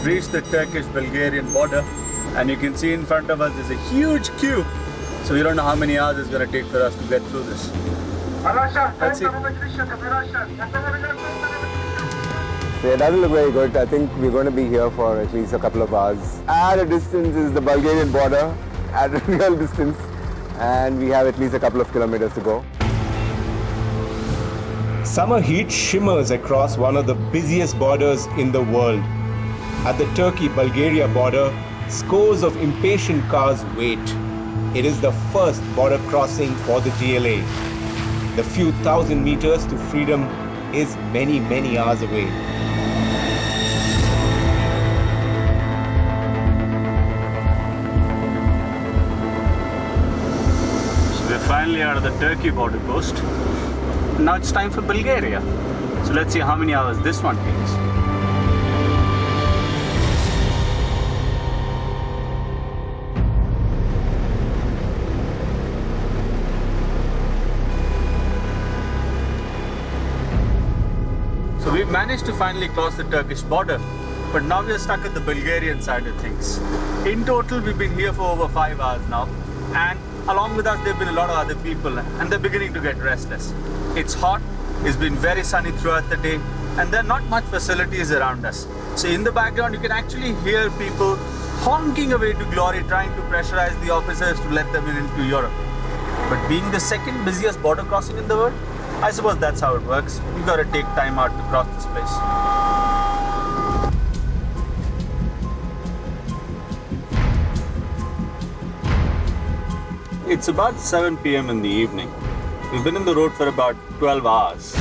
we've reached the Turkish-Bulgarian border, and you can see in front of us there's a huge queue. So we don't know how many hours it's going to take for us to get through this. Let's see. Yeah, it doesn't look very good. I think we're going to be here for at least a couple of hours. At a distance is the Bulgarian border, at a real distance, and we have at least a couple of kilometers to go. Summer heat shimmers across one of the busiest borders in the world. At the Turkey-Bulgaria border, scores of impatient cars wait. It is the first border crossing for the GLA. The few thousand meters to freedom is many, many hours away. So we're finally out of the Turkey border post. Now it's time for Bulgaria. So let's see how many hours this one takes. So we've managed to finally cross the Turkish border, but now we're stuck at the Bulgarian side of things. In total, we've been here for over 5 hours now, and along with us there have been a lot of other people, and they're beginning to get restless. It's hot, it's been very sunny throughout the day, and there are not much facilities around us. So in the background you can actually hear people honking away to glory, trying to pressurize the officers to let them into Europe. But being the second busiest border crossing in the world, I suppose that's how it works. You gotta take time out to cross this place. It's about 7 p.m. in the evening. We've been on the road for about 12 hours.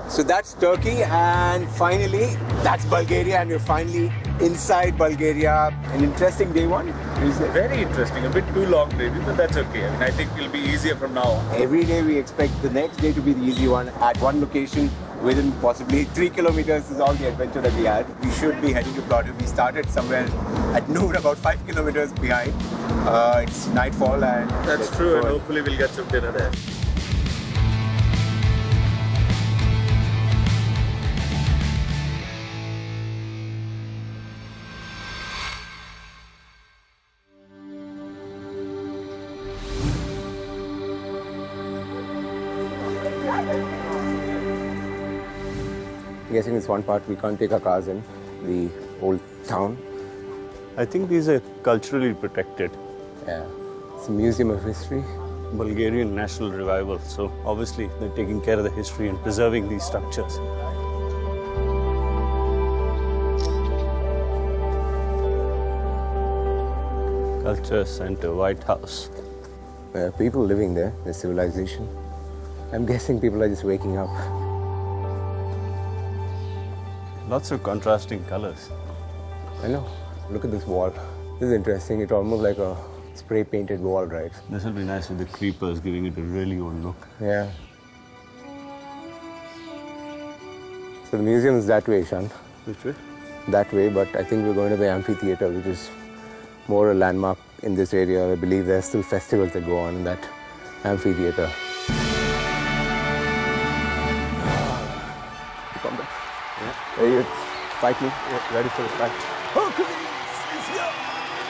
So that's Turkey, and finally, that's Bulgaria, and we're finally inside Bulgaria. An interesting day one. It's very interesting, a bit too long maybe, but that's okay. I mean, I think it'll be easier from now on. Every day we expect the next day to be the easy one. At one location, within possibly 3 kilometers is all the adventure that we had. We should be heading to Plovdiv. We started somewhere at noon, about 5 kilometers behind. It's nightfall, and That's true, and hopefully we'll get some dinner there. I'm guessing it's one part we can't take our cars in, the old town. I think these are culturally protected. Yeah, it's a museum of history. Bulgarian national revival, so obviously they're taking care of the history and preserving these structures. Culture Center, White House. There are people living there, there's civilization. I'm guessing people are just waking up. Lots of contrasting colors. I know. Look at this wall. This is interesting. It's almost like a spray-painted wall, right? This will be nice with the creepers, giving it a really old look. Yeah. So the museum is that way, Shan. Which way? That way, but I think we're going to the amphitheater, which is more a landmark in this area. I believe there are still festivals that go on in that amphitheater. Are you fight me? Yeah, ready for the fight. Hercules is here!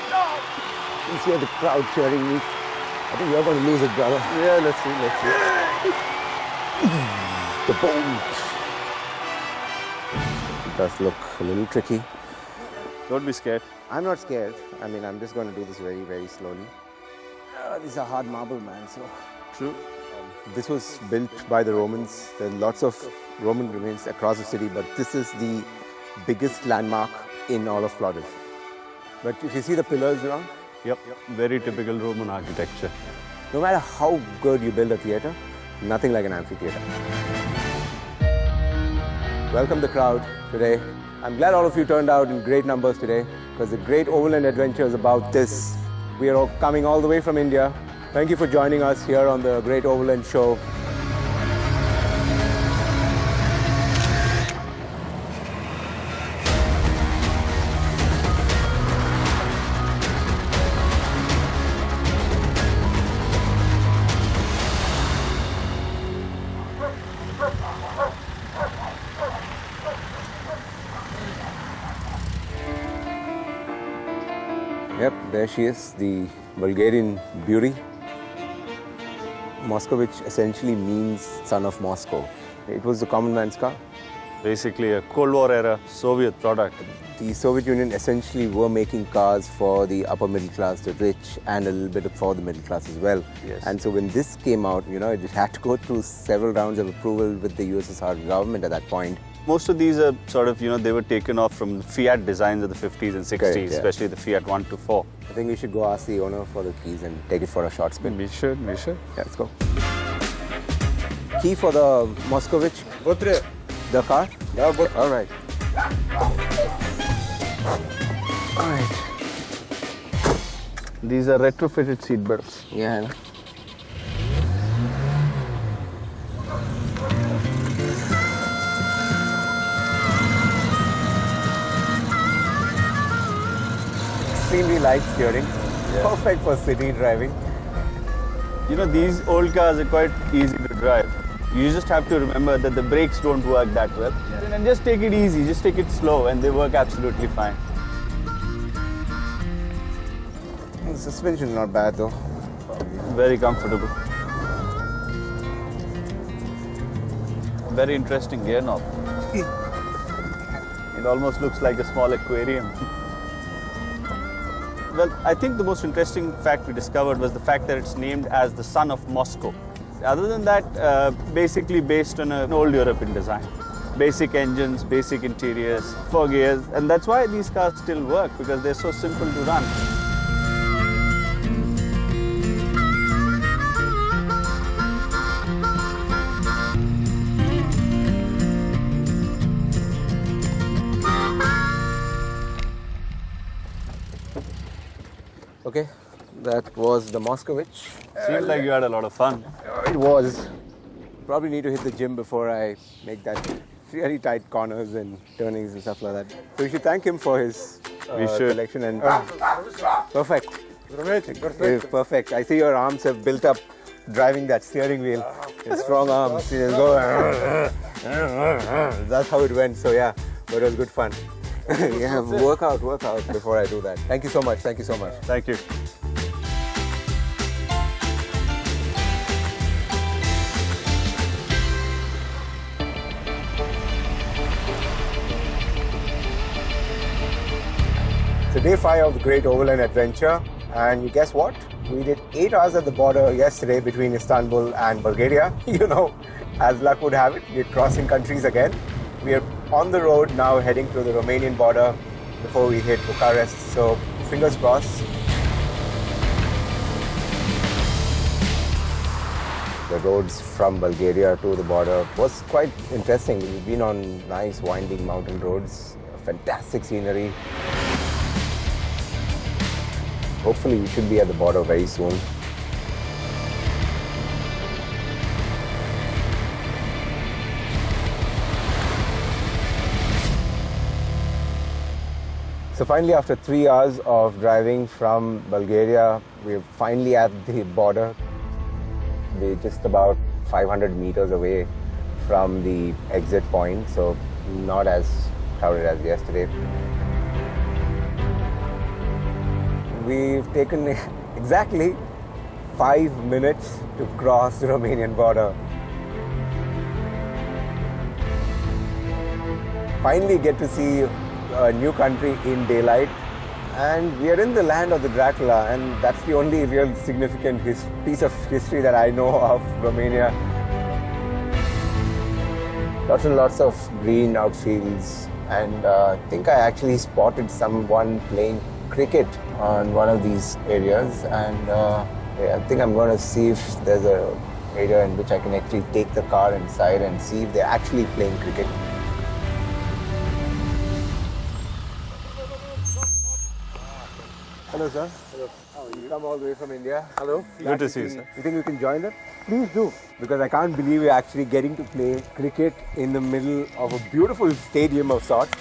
No! You see the crowd cheering me. I think you're going to lose it, brother. Yeah, let's see. The bones. It does look a little tricky. Don't be scared. I'm not scared. I mean, I'm just going to do this very, very slowly. These are hard marble, man, so... True. This was built by the Romans. There are lots of Roman remains across the city, but this is the biggest landmark in all of Plovdiv. But if you see the pillars around, Yep, very typical Roman architecture. no matter how good you build a theatre, nothing like an amphitheatre. Welcome the crowd today. I'm glad all of you turned out in great numbers today because the Great Overland Adventure is about this. We are all coming all the way from India. Thank you for joining us here on the Great Overland Show. Yep, there she is, the Bulgarian beauty. Moskvitch essentially means son of Moscow. It was the common man's car. Basically a Cold War era Soviet product. The Soviet Union essentially were making cars for the upper middle class, the rich, and a little bit for the middle class as well. Yes. And so when this came out, it had to go through several rounds of approval with the USSR government at that point. Most of these are sort of, they were taken off from Fiat designs of the 50s and 60s, Correct, yeah. especially the Fiat 1 to 4. I think we should go ask the owner for the keys and take it for a short spin. We should. Yeah, let's go. Key for the Moskvitch? The car? Yeah, but All right. All right. These are retrofitted seat belts. Yeah, I know. Extremely light steering. Perfect for city driving. These old cars are quite easy to drive. You just have to remember that the brakes don't work that well. And just take it easy, just take it slow, and they work absolutely fine. The suspension is not bad though. Very comfortable. Very interesting gear knob. It almost looks like a small aquarium. Well, I think the most interesting fact we discovered was the fact that it's named as the son of Moscow. Other than that, basically based on an old European design. Basic engines, basic interiors, 4 gears, and that's why these cars still work, because they're so simple to run. Okay, that was the Moskvitch. Seemed like you had a lot of fun. It was. Probably need to hit the gym before I make that really tight corners and turnings and stuff like that. So we should thank him for his We should. collection and perfect. Perfect. I see your arms have built up driving that steering wheel. Strong arms. You just go. That's how it went. So yeah, but it was good fun. Yeah, work out before I do that. Thank you so much. Thank you so much. Thank you. So day 5 of the Great Overland Adventure, and you guess what? We did 8 hours at the border yesterday between Istanbul and Bulgaria. As luck would have it, we're crossing countries again. We are on the road now heading to the Romanian border before we hit Bucharest, so fingers crossed. The roads from Bulgaria to the border was quite interesting. We've been on nice winding mountain roads, fantastic scenery. Hopefully we should be at the border very soon. So finally, after 3 hours of driving from Bulgaria, we're finally at the border. We're just about 500 meters away from the exit point, so not as crowded as yesterday. We've taken exactly 5 minutes to cross the Romanian border. Finally get to see a new country in daylight, and we are in the land of the Dracula, and that's the only real significant piece of history that I know of Romania. Lots and lots of green outfields, and I think I actually spotted someone playing cricket on one of these areas, and I think I'm going to see if there's a area in which I can actually take the car inside and see if they're actually playing cricket. Hello, sir. Hello. How are you? Come all the way from India. Hello. Good to see you, sir. You think you can join us? Please do. Because I can't believe we're actually getting to play cricket in the middle of a beautiful stadium of sorts.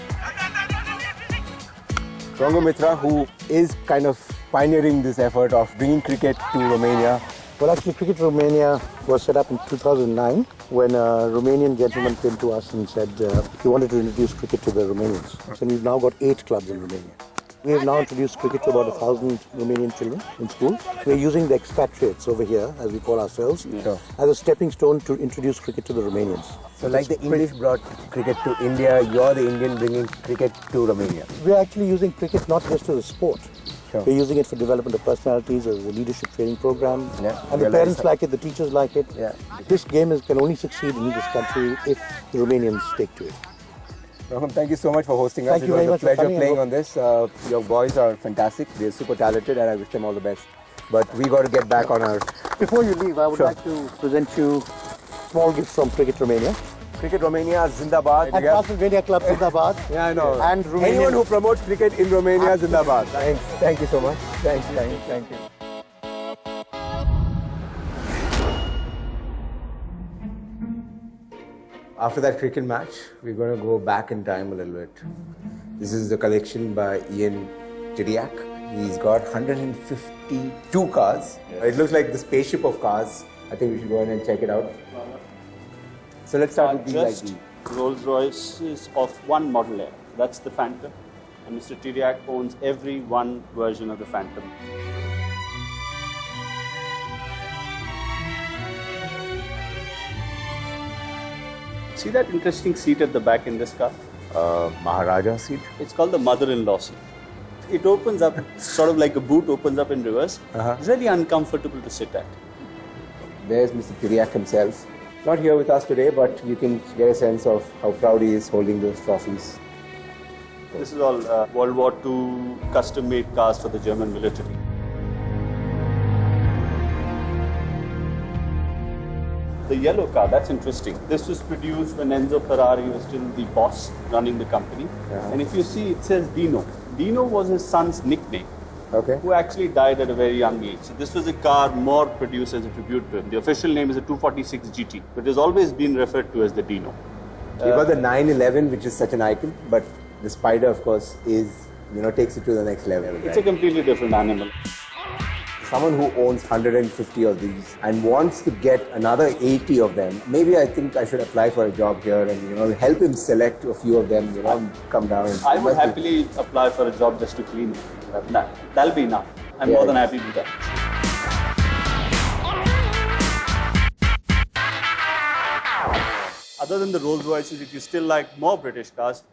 Rongo Mitra, who is kind of pioneering this effort of bringing cricket to Romania. Well, actually, Cricket Romania was set up in 2009 when a Romanian gentleman came to us and said he wanted to introduce cricket to the Romanians. So we've now got 8 clubs in Romania. We have now introduced cricket to about 1,000 Romanian children in school. We're using the expatriates over here, as we call ourselves, as a stepping stone to introduce cricket to the Romanians. So like the English brought cricket to India, you're the Indian bringing cricket to Romania. We're actually using cricket not just as a sport. We're using it for development of personalities, as a leadership training program. And the parents like it, the teachers like it. This game can only succeed in this country if the Romanians take to it. Rahul, thank you so much for hosting us. Thank you very much. It was a pleasure playing on this. Your boys are fantastic. They're super talented and I wish them all the best. But we got to get back on our... Before you leave, I would like to present you small gifts from Cricket Romania. Cricket Romania, Zindabad. And Transfagarasan Club, Zindabad. Yeah, I know. And Romanian... Anyone who promotes cricket in Romania, Zindabad. Thanks. Thank you so much. Thank you. After that cricket match, we're going to go back in time a little bit. This is the collection by Ian Tiriac. He's got 152 cars. It looks like the spaceship of cars. I think we should go in and check it out. So let's start with these just Rolls Royces of one model air. That's the Phantom. And Mr. Tiriac owns every one version of the Phantom. See that interesting seat at the back in this car? Maharaja seat. It's called the mother-in-law seat. It opens up, sort of like a boot opens up in reverse. It's really uncomfortable to sit at. There's Mr. Tiriac himself. Not here with us today, but you can get a sense of how proud he is holding those trophies. This is all World War II custom-made cars for the German military. The yellow car, that's interesting. This was produced when Enzo Ferrari was still the boss running the company. And if you see, it says Dino. Dino was his son's nickname, who actually died at a very young age. So this was a car more produced as a tribute to him. The official name is a 246 GT, but it has always been referred to as the Dino. You got the 911, which is such an icon, but the Spider, of course, is, takes it to the next level. It's a completely different animal. Someone who owns 150 of these and wants to get another 80 of them, maybe I think I should apply for a job here and help him select a few of them, come down. And I would happily apply for a job just to clean it. That'll be enough. I'm more than happy to do that. Other than the Rolls Royces, if you still like more British cars,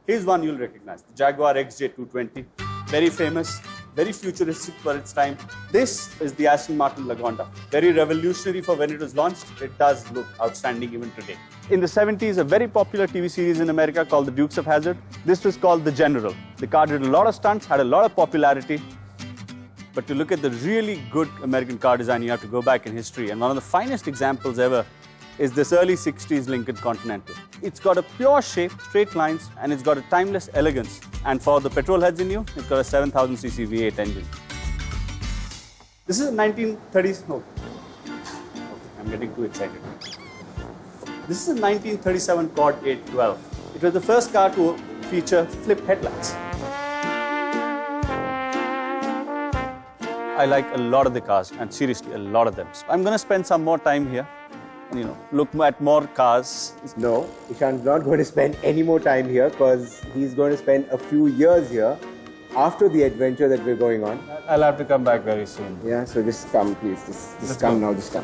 here's one you'll recognize. The Jaguar XJ220. Very famous. Very futuristic for its time. This is the Aston Martin Lagonda. Very revolutionary for when it was launched. It does look outstanding even today. In the 70s, a very popular TV series in America called The Dukes of Hazzard. This was called The General. The car did a lot of stunts, had a lot of popularity. But to look at the really good American car design, you have to go back in history. And one of the finest examples ever is this early 60s Lincoln Continental. It's got a pure shape, straight lines, and it's got a timeless elegance. And for the petrol heads in you, it's got a 7,000cc V8 engine. This is a 1930s... No. Okay, I'm getting too excited. This is a 1937 Cord 812. It was the first car to feature flip headlights. I like a lot of the cars, and seriously, a lot of them. So I'm going to spend some more time here. Look at more cars. No, Ishan's not going to spend any more time here because he's going to spend a few years here after the adventure that we're going on. I'll have to come back very soon. Yeah, so just come, please. Just come now, just come.